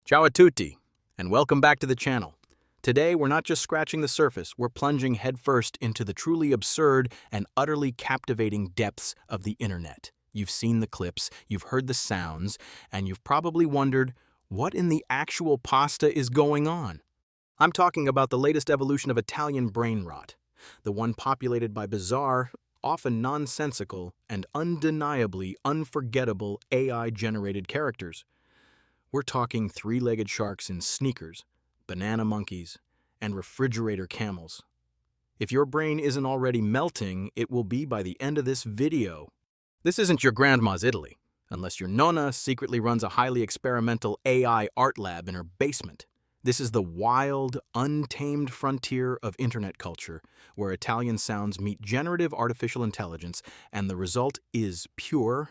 Ciao a tutti, and welcome back to the channel. Today, we're not just scratching the surface, we're plunging headfirst into the truly absurd and utterly captivating depths of the internet. You've seen the clips, you've heard the sounds, and you've probably wondered, what in the actual pasta is going on? I'm talking about the latest evolution of Italian brainrot, the one populated by bizarre, often nonsensical, and undeniably unforgettable AI-generated characters. We're talking three-legged sharks in sneakers, banana monkeys, and refrigerator camels. If your brain isn't already melting, it will be by the end of this video. This isn't your grandma's Italy, unless your nonna secretly runs a highly experimental AI art lab in her basement. This is the wild, untamed frontier of internet culture, where Italian sounds meet generative artificial intelligence, and the result is pure,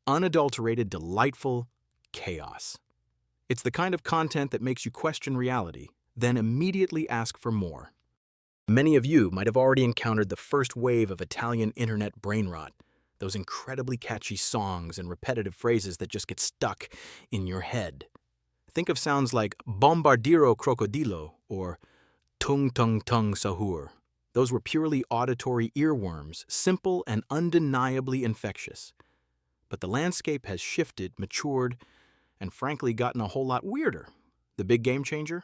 unadulterated, delightful chaos. It's the kind of content that makes you question reality, then immediately ask for more. Many of you might have already encountered the first wave of Italian internet brainrot, those incredibly catchy songs and repetitive phrases that just get stuck in your head. Think of sounds like bombardiro crocodilo or tung tung tung sahur. Those were purely auditory earworms, simple and undeniably infectious. But the landscape has shifted, matured, and frankly gotten a whole lot weirder. The big game changer?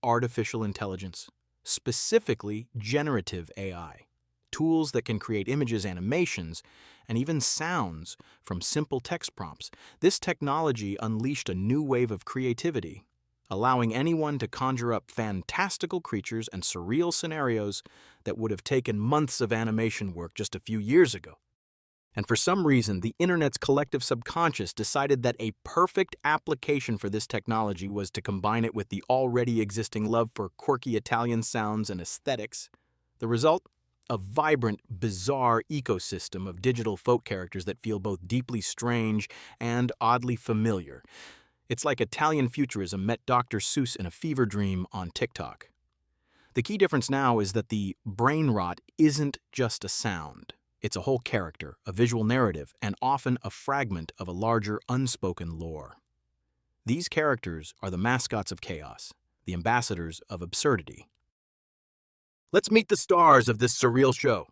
Artificial intelligence, specifically generative AI. Tools that can create images, animations, and even sounds from simple text prompts. This technology unleashed a new wave of creativity, allowing anyone to conjure up fantastical creatures and surreal scenarios that would have taken months of animation work just a few years ago. And for some reason, the internet's collective subconscious decided that a perfect application for this technology was to combine it with the already existing love for quirky Italian sounds and aesthetics. The result? A vibrant, bizarre ecosystem of digital folk characters that feel both deeply strange and oddly familiar. It's like Italian futurism met Dr. Seuss in a fever dream on TikTok. The key difference now is that the brainrot isn't just a sound. It's a whole character, a visual narrative, and often a fragment of a larger unspoken lore. These characters are the mascots of chaos, the ambassadors of absurdity. Let's meet the stars of this surreal show.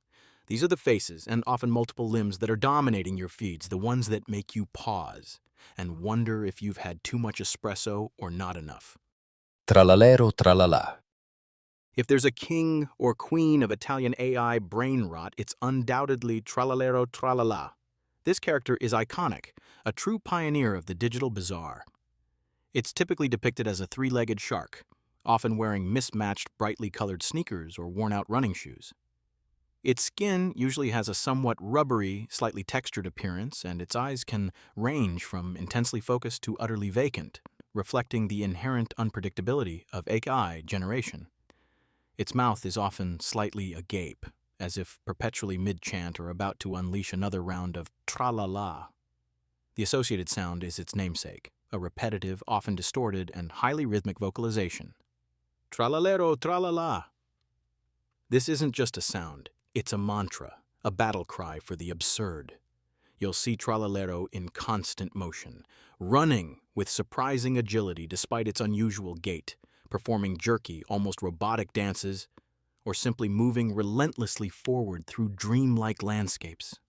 These are the faces, and often multiple limbs, that are dominating your feeds, the ones that make you pause and wonder if you've had too much espresso or not enough. Tralalero tralala. If there's a king or queen of Italian AI brainrot, it's undoubtedly Tralalero Tralala. This character is iconic, a true pioneer of the digital bizarre. It's typically depicted as a three-legged shark, often wearing mismatched, brightly colored sneakers or worn-out running shoes. Its skin usually has a somewhat rubbery, slightly textured appearance, and its eyes can range from intensely focused to utterly vacant, reflecting the inherent unpredictability of AI generation. Its mouth is often slightly agape, as if perpetually mid-chant or about to unleash another round of tra-la-la. The associated sound is its namesake, a repetitive, often distorted, and highly rhythmic vocalization. Tralalero tra-la-la. This isn't just a sound, it's a mantra, a battle cry for the absurd. You'll see Tralalero in constant motion, running with surprising agility despite its unusual gait, performing jerky, almost robotic dances, or simply moving relentlessly forward through dreamlike landscapes.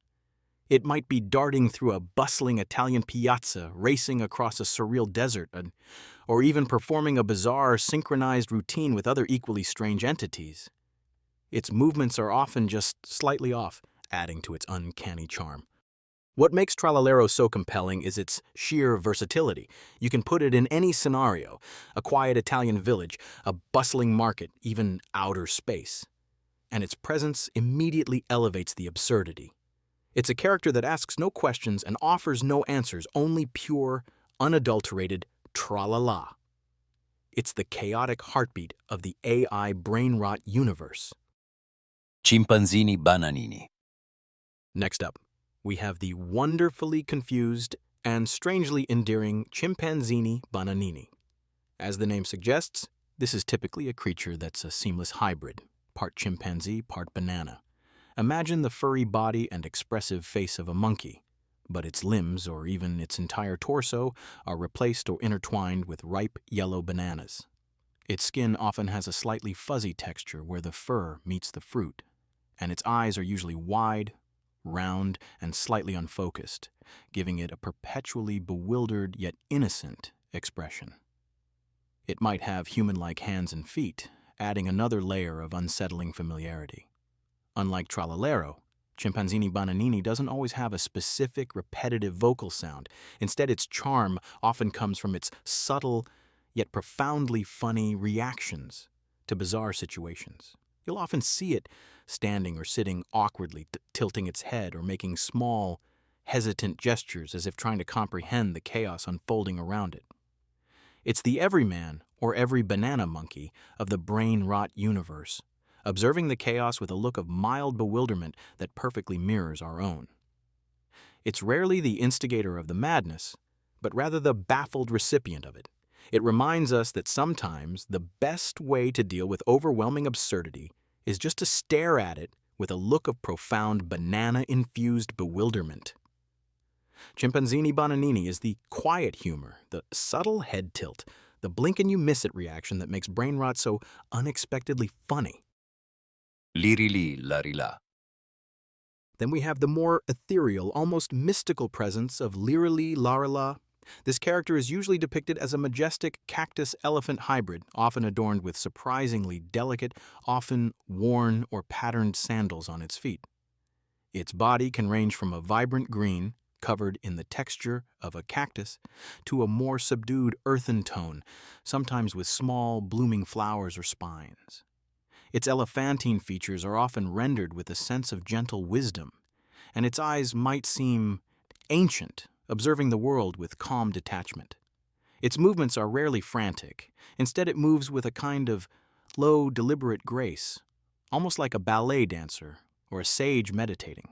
It might be darting through a bustling Italian piazza, racing across a surreal desert, or even performing a bizarre, synchronized routine with other equally strange entities. Its movements are often just slightly off, adding to its uncanny charm. What makes Tralalero so compelling is its sheer versatility. You can put it in any scenario: a quiet Italian village, a bustling market, even outer space. And its presence immediately elevates the absurdity. It's a character that asks no questions and offers no answers, only pure, unadulterated tra-la-la. It's the chaotic heartbeat of the AI brainrot universe. Chimpanzini bananini. Next up, we have the wonderfully confused and strangely endearing Chimpanzini bananini. As the name suggests, this is typically a creature that's a seamless hybrid, part chimpanzee, part banana. Imagine the furry body and expressive face of a monkey, but its limbs or even its entire torso are replaced or intertwined with ripe yellow bananas. Its skin often has a slightly fuzzy texture where the fur meets the fruit, and its eyes are usually wide, round, and slightly unfocused, giving it a perpetually bewildered yet innocent expression. It might have human-like hands and feet, adding another layer of unsettling familiarity. Unlike Tralalero, Chimpanzini Bananini doesn't always have a specific, repetitive vocal sound. Instead, its charm often comes from its subtle, yet profoundly funny reactions to bizarre situations. You'll often see it standing or sitting awkwardly, tilting its head or making small, hesitant gestures as if trying to comprehend the chaos unfolding around it. It's the everyman or every banana monkey of the Brainrot universe, observing the chaos with a look of mild bewilderment that perfectly mirrors our own. It's rarely the instigator of the madness, but rather the baffled recipient of it. It reminds us that sometimes the best way to deal with overwhelming absurdity is just to stare at it with a look of profound banana-infused bewilderment. Chimpanzini Bananini is the quiet humor, the subtle head tilt, the blink-and-you-miss-it reaction that makes Brainrot so unexpectedly funny. Lirili larila. Then we have the more ethereal, almost mystical presence of Lirili Larila. This character is usually depicted as a majestic cactus-elephant hybrid, often adorned with surprisingly delicate, often worn or patterned sandals on its feet. Its body can range from a vibrant green, covered in the texture of a cactus, to a more subdued earthen tone, sometimes with small, blooming flowers or spines. Its elephantine features are often rendered with a sense of gentle wisdom, and its eyes might seem ancient, observing the world with calm detachment. Its movements are rarely frantic. Instead, it moves with a kind of low, deliberate grace, almost like a ballet dancer or a sage meditating.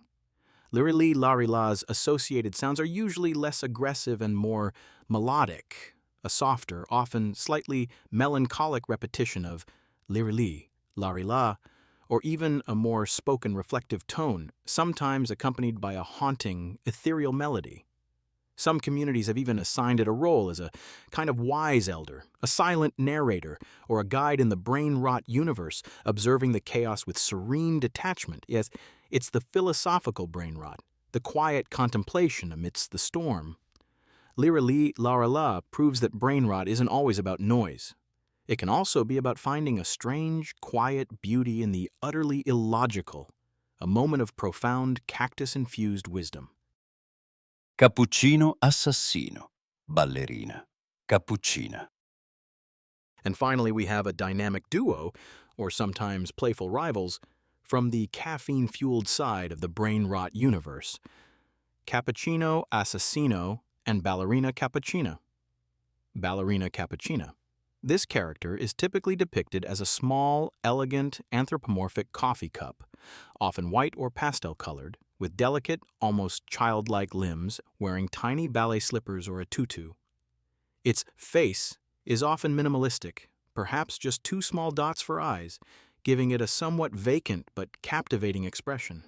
Lirili Larila's associated sounds are usually less aggressive and more melodic, a softer, often slightly melancholic repetition of Lirili, Larila, or even a more spoken reflective tone, sometimes accompanied by a haunting, ethereal melody. Some communities have even assigned it a role as a kind of wise elder, a silent narrator, or a guide in the Brainrot universe, observing the chaos with serene detachment. Yes, it's the philosophical Brainrot, the quiet contemplation amidst the storm. Lirili Larala proves that Brainrot isn't always about noise. It can also be about finding a strange, quiet beauty in the utterly illogical, a moment of profound cactus-infused wisdom. Cappuccino assassino. Ballerina. Cappuccina. And finally, we have a dynamic duo, or sometimes playful rivals, from the caffeine-fueled side of the Brainrot universe: Cappuccino Assassino and Ballerina Cappuccina. Ballerina Cappuccina. This character is typically depicted as a small, elegant, anthropomorphic coffee cup, often white or pastel-colored, with delicate, almost childlike limbs, wearing tiny ballet slippers or a tutu. Its face is often minimalistic, perhaps just two small dots for eyes, giving it a somewhat vacant but captivating expression.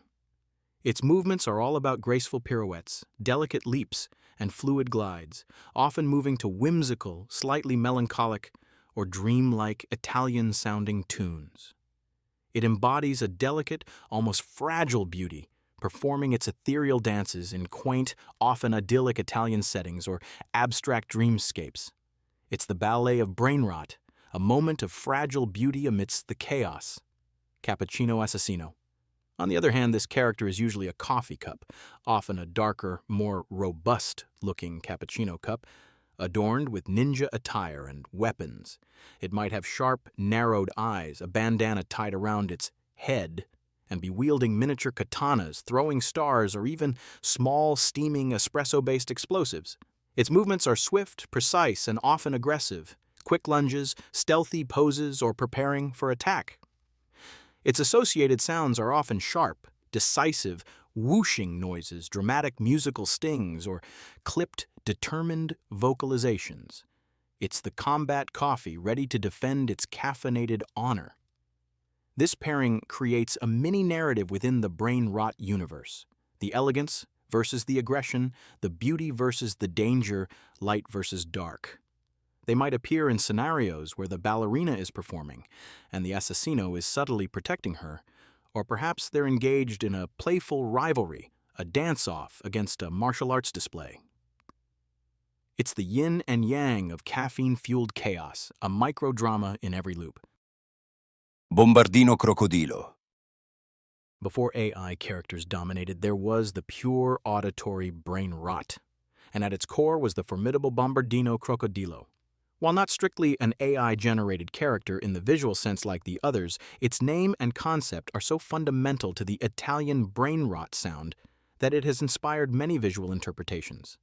Its movements are all about graceful pirouettes, delicate leaps, and fluid glides, often moving to whimsical, slightly melancholic, or dreamlike Italian-sounding tunes. It embodies a delicate, almost fragile beauty, performing its ethereal dances in quaint, often idyllic Italian settings or abstract dreamscapes. It's the ballet of Brainrot, a moment of fragile beauty amidst the chaos. Cappuccino Assassino. On the other hand, this character is usually a coffee cup, often a darker, more robust-looking cappuccino cup, adorned with ninja attire and weapons. It might have sharp, narrowed eyes, a bandana tied around its head, and be wielding miniature katanas, throwing stars, or even small, steaming, espresso-based explosives. Its movements are swift, precise, and often aggressive, quick lunges, stealthy poses, or preparing for attack. Its associated sounds are often sharp, decisive, whooshing noises, dramatic musical stings, or clipped, determined vocalizations. It's the combat coffee ready to defend its caffeinated honor. This pairing creates a mini-narrative within the Brainrot universe. The elegance, versus the aggression, the beauty versus the danger, light versus dark. They might appear in scenarios where the ballerina is performing and the assassino is subtly protecting her, or perhaps they're engaged in a playful rivalry, a dance-off against a martial arts display. It's the yin and yang of caffeine-fueled chaos, a microdrama in every loop. Bombardino crocodilo. Before AI characters dominated, there was the pure auditory brain rot, and at its core was the formidable Bombardino crocodilo. While not strictly an AI-generated character in the visual sense like the others, its name and concept are so fundamental to the Italian brainrot sound that it has inspired many visual interpretations.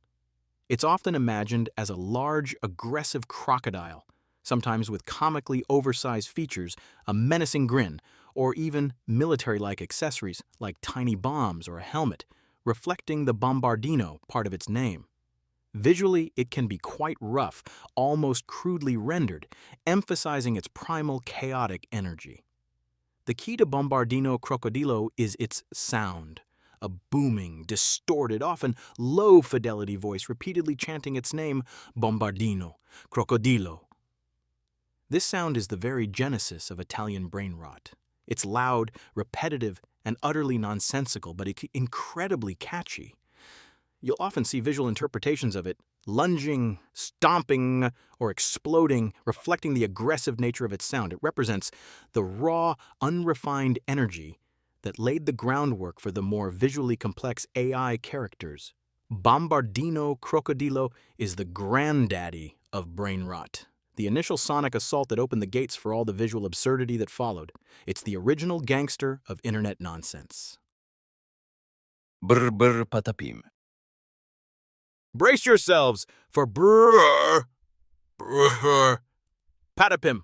It's often imagined as a large, aggressive crocodile, sometimes with comically oversized features, a menacing grin, or even military-like accessories like tiny bombs or a helmet, reflecting the Bombardino part of its name. Visually, it can be quite rough, almost crudely rendered, emphasizing its primal, chaotic energy. The key to Bombardino crocodilo is its sound, a booming, distorted, often low-fidelity voice repeatedly chanting its name, Bombardino, crocodilo. This sound is the very genesis of Italian brain rot. It's loud, repetitive, and utterly nonsensical, but incredibly catchy. You'll often see visual interpretations of it lunging, stomping, or exploding, reflecting the aggressive nature of its sound. It represents the raw, unrefined energy that laid the groundwork for the more visually complex AI characters. Bombardino crocodilo is the granddaddy of brain rot, the initial sonic assault that opened the gates for all the visual absurdity that followed. It's the original gangster of internet nonsense. Brr brr patapim. Brace yourselves for brrrr, brrrr, patapim.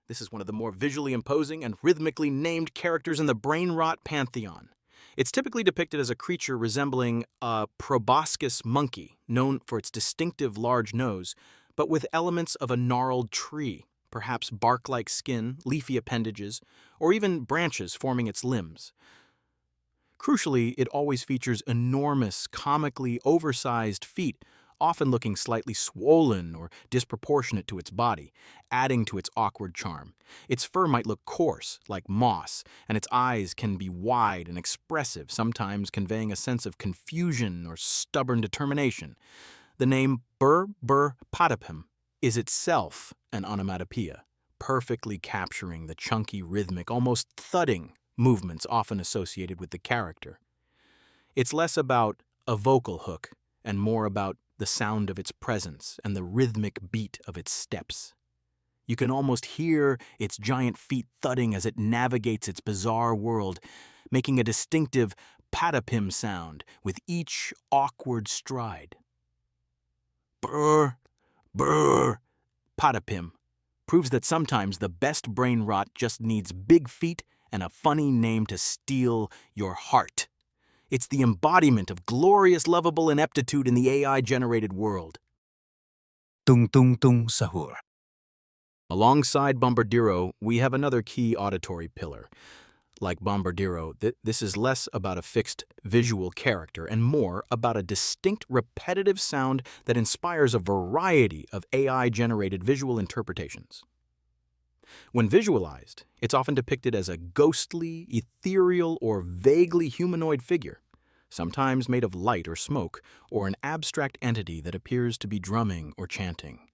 This is one of the more visually imposing and rhythmically named characters in the brainrot pantheon. It's typically depicted as a creature resembling a proboscis monkey, known for its distinctive large nose, but with elements of a gnarled tree, perhaps bark-like skin, leafy appendages, or even branches forming its limbs. Crucially, it always features enormous, comically oversized feet, often looking slightly swollen or disproportionate to its body, adding to its awkward charm. Its fur might look coarse, like moss, and its eyes can be wide and expressive, sometimes conveying a sense of confusion or stubborn determination. The name Brr Brr Patapim is itself an onomatopoeia, perfectly capturing the chunky, rhythmic, almost thudding movements often associated with the character. It's less about a vocal hook and more about the sound of its presence and the rhythmic beat of its steps. You can almost hear its giant feet thudding as it navigates its bizarre world, making a distinctive patapim sound with each awkward stride. Brr, brr, patapim proves that sometimes the best brain rot just needs big feet and a funny name to steal your heart. It's the embodiment of glorious, lovable ineptitude in the AI-generated world. Tung tung tung sahur. Alongside Bombardiro, we have another key auditory pillar. Like Bombardiro, this is less about a fixed visual character and more about a distinct repetitive sound that inspires a variety of AI-generated visual interpretations. When visualized, it's often depicted as a ghostly, ethereal, or vaguely humanoid figure, sometimes made of light or smoke, or an abstract entity that appears to be drumming or chanting.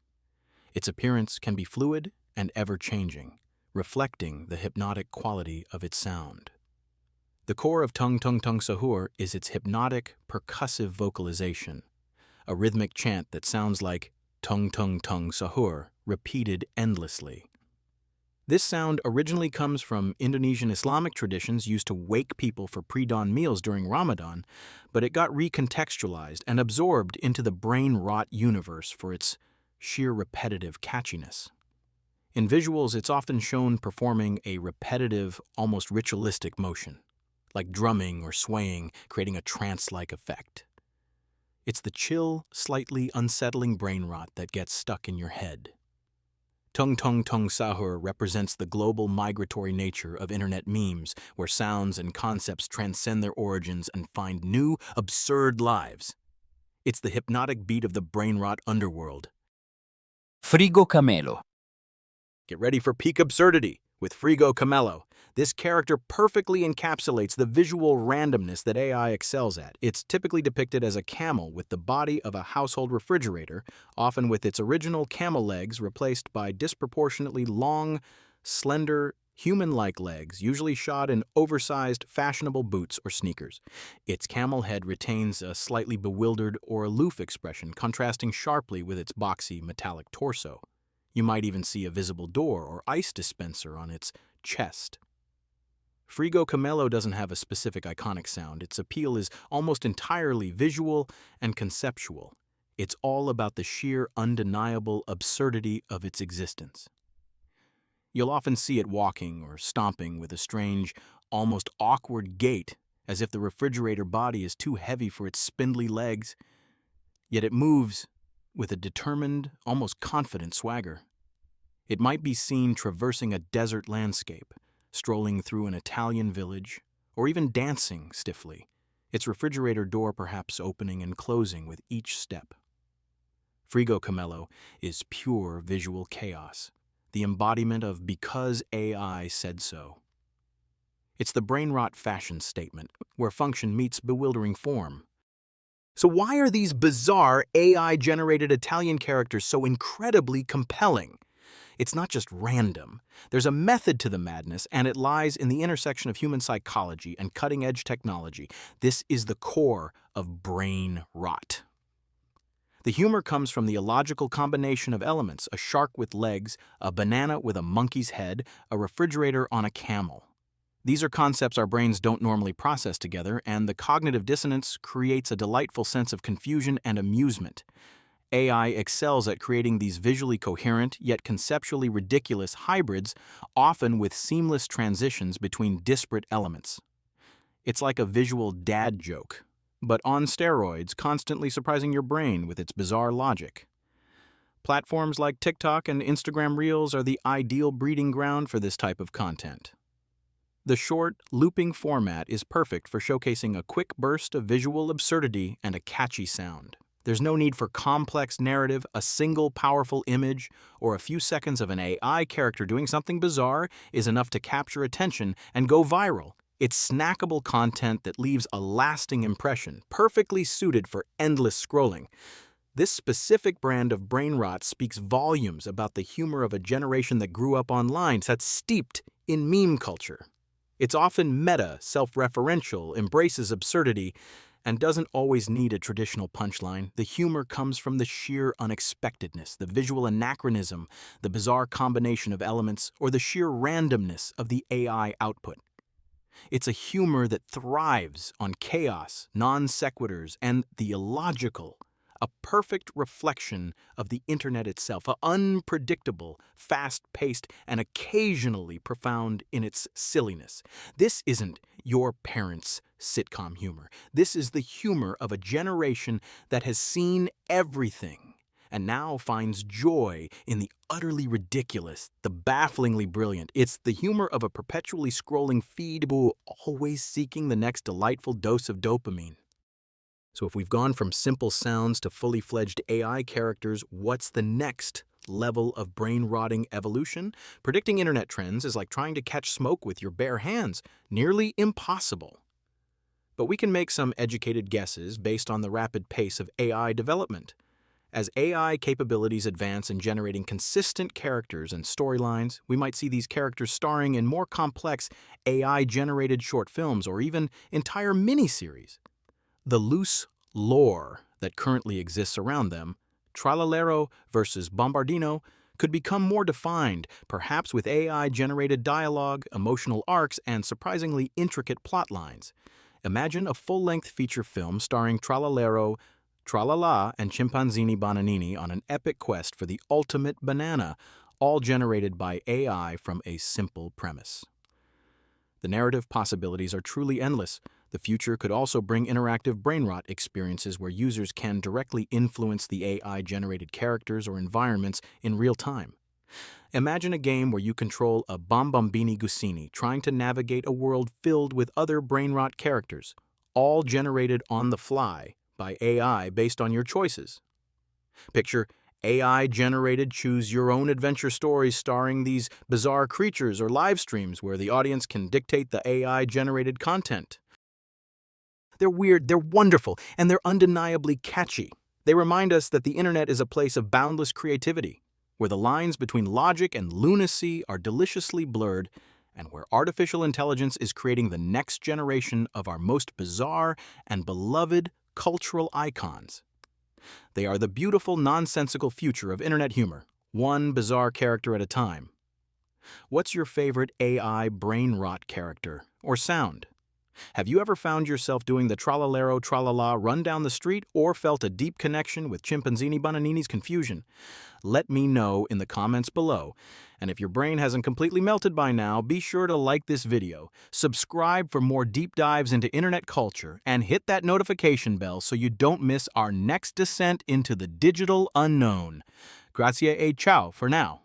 Its appearance can be fluid and ever-changing, reflecting the hypnotic quality of its sound. The core of Tung Tung Tung Sahur is its hypnotic, percussive vocalization, a rhythmic chant that sounds like Tung Tung Tung Sahur, repeated endlessly. This sound originally comes from Indonesian Islamic traditions used to wake people for pre-dawn meals during Ramadan, but it got recontextualized and absorbed into the brain rot universe for its sheer repetitive catchiness. In visuals, it's often shown performing a repetitive, almost ritualistic motion, like drumming or swaying, creating a trance-like effect. It's the chill, slightly unsettling brain rot that gets stuck in your head. Tung Tung Tung Sahur represents the global migratory nature of internet memes, where sounds and concepts transcend their origins and find new, absurd lives. It's the hypnotic beat of the Brainrot underworld. Frigo Camelo. Get ready for peak absurdity with Frigo Camelo. This character perfectly encapsulates the visual randomness that AI excels at. It's typically depicted as a camel with the body of a household refrigerator, often with its original camel legs replaced by disproportionately long, slender, human-like legs, usually shod in oversized, fashionable boots or sneakers. Its camel head retains a slightly bewildered or aloof expression, contrasting sharply with its boxy, metallic torso. You might even see a visible door or ice dispenser on its chest. Frigo Camelo doesn't have a specific iconic sound. Its appeal is almost entirely visual and conceptual. It's all about the sheer, undeniable absurdity of its existence. You'll often see it walking or stomping with a strange, almost awkward gait, as if the refrigerator body is too heavy for its spindly legs, yet it moves with a determined, almost confident swagger. It might be seen traversing a desert landscape, strolling through an Italian village, or even dancing stiffly, its refrigerator door perhaps opening and closing with each step. Frigo Camelo is pure visual chaos, the embodiment of because AI said so. It's the Brainrot fashion statement, where function meets bewildering form. So why are these bizarre AI-generated Italian characters so incredibly compelling? It's not just random. There's a method to the madness, and it lies in the intersection of human psychology and cutting-edge technology. This is the core of brain rot. The humor comes from the illogical combination of elements: a shark with legs, a banana with a monkey's head, a refrigerator on a camel. These are concepts our brains don't normally process together, and the cognitive dissonance creates a delightful sense of confusion and amusement. AI excels at creating these visually coherent, yet conceptually ridiculous hybrids, often with seamless transitions between disparate elements. It's like a visual dad joke, but on steroids, constantly surprising your brain with its bizarre logic. Platforms like TikTok and Instagram Reels are the ideal breeding ground for this type of content. The short, looping format is perfect for showcasing a quick burst of visual absurdity and a catchy sound. There's no need for complex narrative, a single powerful image, or a few seconds of an AI character doing something bizarre is enough to capture attention and go viral. It's snackable content that leaves a lasting impression, perfectly suited for endless scrolling. This specific brand of brain rot speaks volumes about the humor of a generation that grew up online, that's steeped in meme culture. It's often meta, self-referential, embraces absurdity, and doesn't always need a traditional punchline. The humor comes from the sheer unexpectedness, the visual anachronism, the bizarre combination of elements, or the sheer randomness of the AI output. It's a humor that thrives on chaos, non sequiturs, and the illogical, a perfect reflection of the internet itself, unpredictable, fast-paced, and occasionally profound in its silliness. This isn't your parents' sitcom humor. This is the humor of a generation that has seen everything and now finds joy in the utterly ridiculous, the bafflingly brilliant. It's the humor of a perpetually scrolling feed, always seeking the next delightful dose of dopamine. So if we've gone from simple sounds to fully fledged AI characters, what's the next level of brain-rotting evolution? Predicting internet trends is like trying to catch smoke with your bare hands, nearly impossible. But we can make some educated guesses based on the rapid pace of AI development. As AI capabilities advance in generating consistent characters and storylines, we might see these characters starring in more complex AI-generated short films or even entire miniseries. The loose lore that currently exists around them, Tralalero versus Bombardino, could become more defined, perhaps with AI-generated dialogue, emotional arcs, and surprisingly intricate plot lines. Imagine a full-length feature film starring Tralalero, Tralala, and Chimpanzini Bananini on an epic quest for the ultimate banana, all generated by AI from a simple premise. The narrative possibilities are truly endless. The future could also bring interactive brain rot experiences where users can directly influence the AI-generated characters or environments in real time. Imagine a game where you control a Bombambini Gusini trying to navigate a world filled with other Brainrot characters, all generated on the fly by AI based on your choices. Picture AI-generated choose-your-own-adventure stories starring these bizarre creatures or live streams where the audience can dictate the AI-generated content. They're weird, they're wonderful, and they're undeniably catchy. They remind us that the internet is a place of boundless creativity, where the lines between logic and lunacy are deliciously blurred, and where artificial intelligence is creating the next generation of our most bizarre and beloved cultural icons. They are the beautiful, nonsensical future of internet humor, one bizarre character at a time. What's your favorite AI brain rot character or sound? Have you ever found yourself doing the tralalero tralala run down the street or felt a deep connection with Chimpanzini Bananini's confusion? Let me know in the comments below. And if your brain hasn't completely melted by now, be sure to like this video, subscribe for more deep dives into internet culture, and hit that notification bell so you don't miss our next descent into the digital unknown. Grazie e ciao for now.